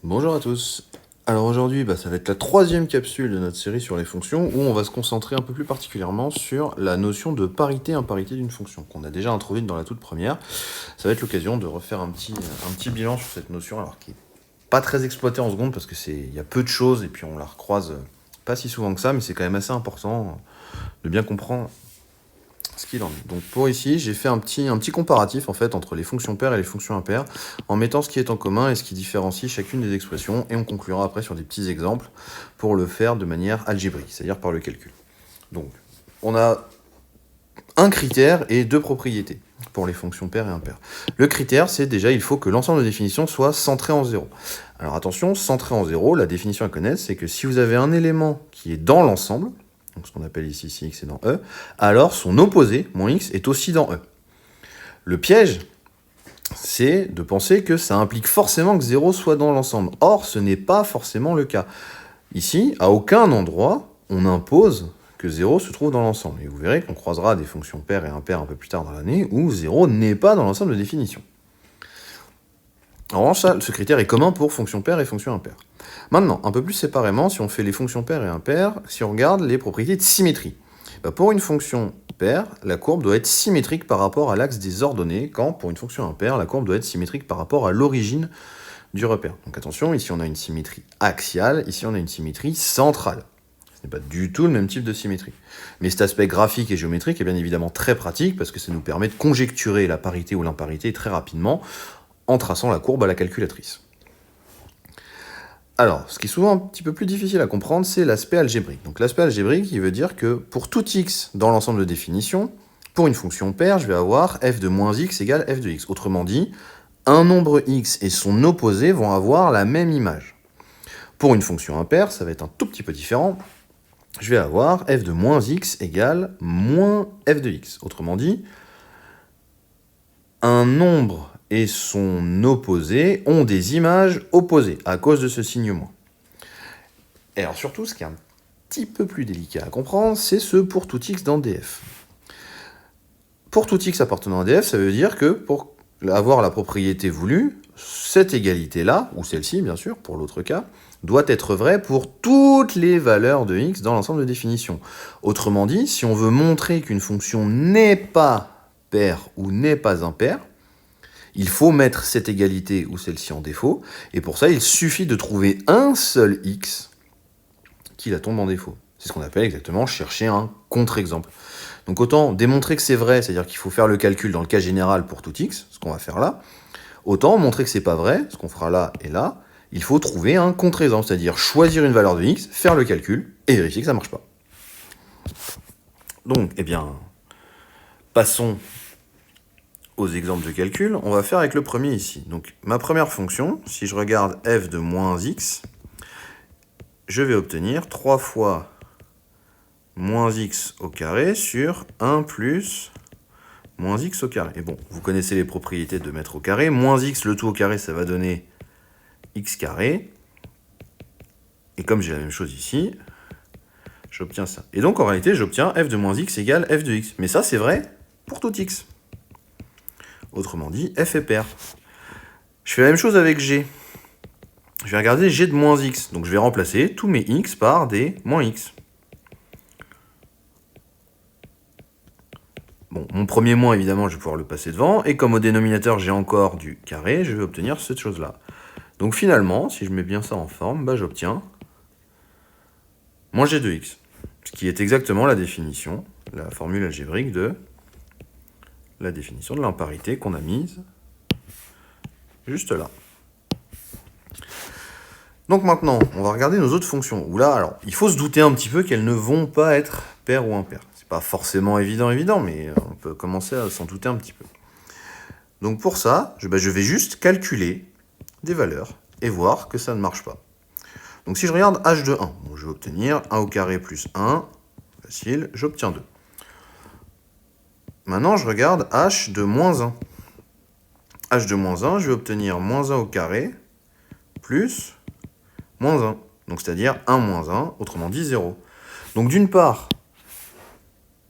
Bonjour à tous. Alors aujourd'hui, ça va être la troisième capsule de notre série sur les fonctions où on va se concentrer un peu plus particulièrement sur la notion de parité-imparité d'une fonction qu'on a déjà introduite dans la toute première. Ça va être l'occasion de refaire un petit bilan sur cette notion, alors qui n'est pas très exploitée en seconde parce il y a peu de choses et puis on la recroise pas si souvent que ça, mais c'est quand même assez important de bien comprendre ce qu'il en est. Donc pour ici, j'ai fait un petit comparatif en fait entre les fonctions paires et les fonctions impaires en mettant ce qui est en commun et ce qui différencie chacune des expressions et on conclura après sur des petits exemples pour le faire de manière algébrique, c'est-à-dire par le calcul. Donc on a un critère et deux propriétés pour les fonctions paires et impaires. Le critère, c'est déjà, il faut que l'ensemble de définitions soit centré en 0. Alors attention, centré en 0, la définition à connaître, c'est que si vous avez un élément qui est dans l'ensemble, donc ce qu'on appelle ici si x est dans E, alors son opposé, moins x, est aussi dans E. Le piège, c'est de penser que ça implique forcément que 0 soit dans l'ensemble. Or, ce n'est pas forcément le cas. Ici, à aucun endroit, on impose que 0 se trouve dans l'ensemble. Et vous verrez qu'on croisera des fonctions paires et impaires un peu plus tard dans l'année où 0 n'est pas dans l'ensemble de définition. En revanche, ce critère est commun pour fonctions paires et fonctions impaires. Maintenant, un peu plus séparément, si on fait les fonctions paires et impaires, si on regarde les propriétés de symétrie. Pour une fonction paire, la courbe doit être symétrique par rapport à l'axe des ordonnées, quand pour une fonction impaire, la courbe doit être symétrique par rapport à l'origine du repère. Donc attention, ici on a une symétrie axiale, ici on a une symétrie centrale. Ce n'est pas du tout le même type de symétrie. Mais cet aspect graphique et géométrique est bien évidemment très pratique parce que ça nous permet de conjecturer la parité ou l'imparité très rapidement en traçant la courbe à la calculatrice. Alors, ce qui est souvent un petit peu plus difficile à comprendre, c'est l'aspect algébrique. Donc l'aspect algébrique, il veut dire que pour tout x dans l'ensemble de définition, pour une fonction paire, je vais avoir f de moins x égale f de x. Autrement dit, un nombre x et son opposé vont avoir la même image. Pour une fonction impaire, ça va être un tout petit peu différent. Je vais avoir f de moins x égale moins f de x. Autrement dit, un nombre et son opposé ont des images opposées à cause de ce signe moins. Et alors surtout, ce qui est un petit peu plus délicat à comprendre, c'est ce pour tout x dans df. Pour tout x appartenant à df, ça veut dire que pour avoir la propriété voulue, cette égalité-là, ou celle-ci bien sûr, pour l'autre cas, doit être vraie pour toutes les valeurs de x dans l'ensemble de définition. Autrement dit, si on veut montrer qu'une fonction n'est pas paire ou n'est pas impaire, il faut mettre cette égalité ou celle-ci en défaut, et pour ça, il suffit de trouver un seul x qui la tombe en défaut. C'est ce qu'on appelle exactement chercher un contre-exemple. Donc autant démontrer que c'est vrai, c'est-à-dire qu'il faut faire le calcul dans le cas général pour tout x, ce qu'on va faire là, autant montrer que c'est pas vrai, ce qu'on fera là et là, il faut trouver un contre-exemple, c'est-à-dire choisir une valeur de x, faire le calcul et vérifier que ça marche pas. Donc, passons aux exemples de calcul. On va faire avec le premier ici. Donc, ma première fonction, si je regarde f de moins x, je vais obtenir 3 fois moins x au carré sur 1 plus moins x au carré. Et bon, vous connaissez les propriétés de mettre au carré. Moins x, le tout au carré, ça va donner x carré. Et comme j'ai la même chose ici, j'obtiens ça. Et donc, en réalité, j'obtiens f de moins x égale f de x. Mais ça, c'est vrai pour tout x. Autrement dit, f est paire. Je fais la même chose avec g. Je vais regarder g de moins x. Donc, je vais remplacer tous mes x par des moins x. Bon, mon premier moins, évidemment, je vais pouvoir le passer devant. Et comme au dénominateur, j'ai encore du carré, je vais obtenir cette chose-là. Donc finalement, si je mets bien ça en forme, j'obtiens moins g de x. Ce qui est exactement la définition, la formule algébrique de la définition de l'imparité qu'on a mise juste là. Donc maintenant, on va regarder nos autres fonctions. Où là, alors, il faut se douter un petit peu qu'elles ne vont pas être paires ou impaires. C'est pas forcément évident, mais on peut commencer à s'en douter un petit peu. Donc pour ça, je vais juste calculer des valeurs et voir que ça ne marche pas. Donc si je regarde h de 1, je vais obtenir 1 au carré plus 1, facile, j'obtiens 2. Maintenant, je regarde h de moins 1. h de moins 1, je vais obtenir moins 1 au carré plus moins 1. Donc c'est-à-dire 1 moins 1, autrement dit 0. Donc d'une part,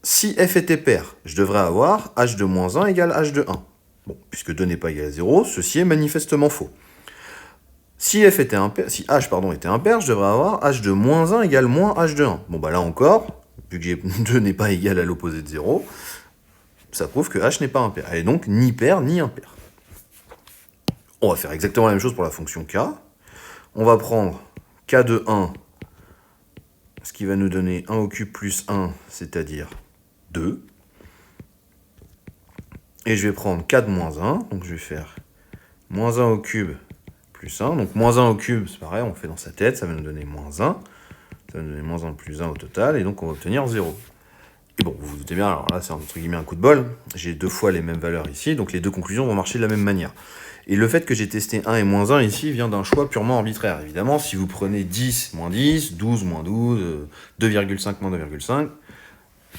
si f était paire, je devrais avoir h de moins 1 égale h de 1. Bon, puisque 2 n'est pas égal à 0, ceci est manifestement faux. Si f était impair, si h pardon, était impair, je devrais avoir h de moins 1 égale moins h de 1. Bon bah là encore, vu que 2 n'est pas égal à l'opposé de 0, ça prouve que h n'est pas impair. Elle est donc ni paire ni impair. On va faire exactement la même chose pour la fonction k. On va prendre k de 1, ce qui va nous donner 1 au cube plus 1, c'est-à-dire 2. Et je vais prendre k de moins 1, donc je vais faire moins 1 au cube plus 1. Donc moins 1 au cube, c'est pareil, on fait dans sa tête, ça va nous donner moins 1. Ça va nous donner moins 1 plus 1 au total, et donc on va obtenir 0. Et bon, vous vous doutez bien, alors là c'est entre guillemets un coup de bol, j'ai deux fois les mêmes valeurs ici, donc les deux conclusions vont marcher de la même manière. Et le fait que j'ai testé 1 et moins 1 ici vient d'un choix purement arbitraire. Évidemment, si vous prenez 10, moins 10, 12, moins 12, 2,5, moins 2,5,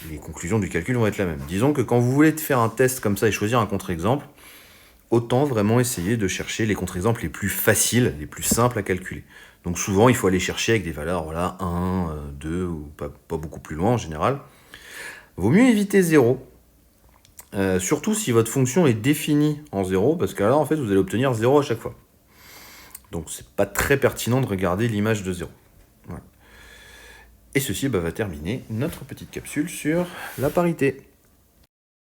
les conclusions du calcul vont être la même. Disons que quand vous voulez faire un test comme ça et choisir un contre-exemple, autant vraiment essayer de chercher les contre-exemples les plus faciles, les plus simples à calculer. Donc souvent, il faut aller chercher avec des valeurs, voilà, 1, 2, ou pas beaucoup plus loin en général. Vaut mieux éviter 0. Surtout si votre fonction est définie en 0, parce que là, en fait, vous allez obtenir 0 à chaque fois. Donc, c'est pas très pertinent de regarder l'image de 0. Voilà. Et ceci va terminer notre petite capsule sur la parité.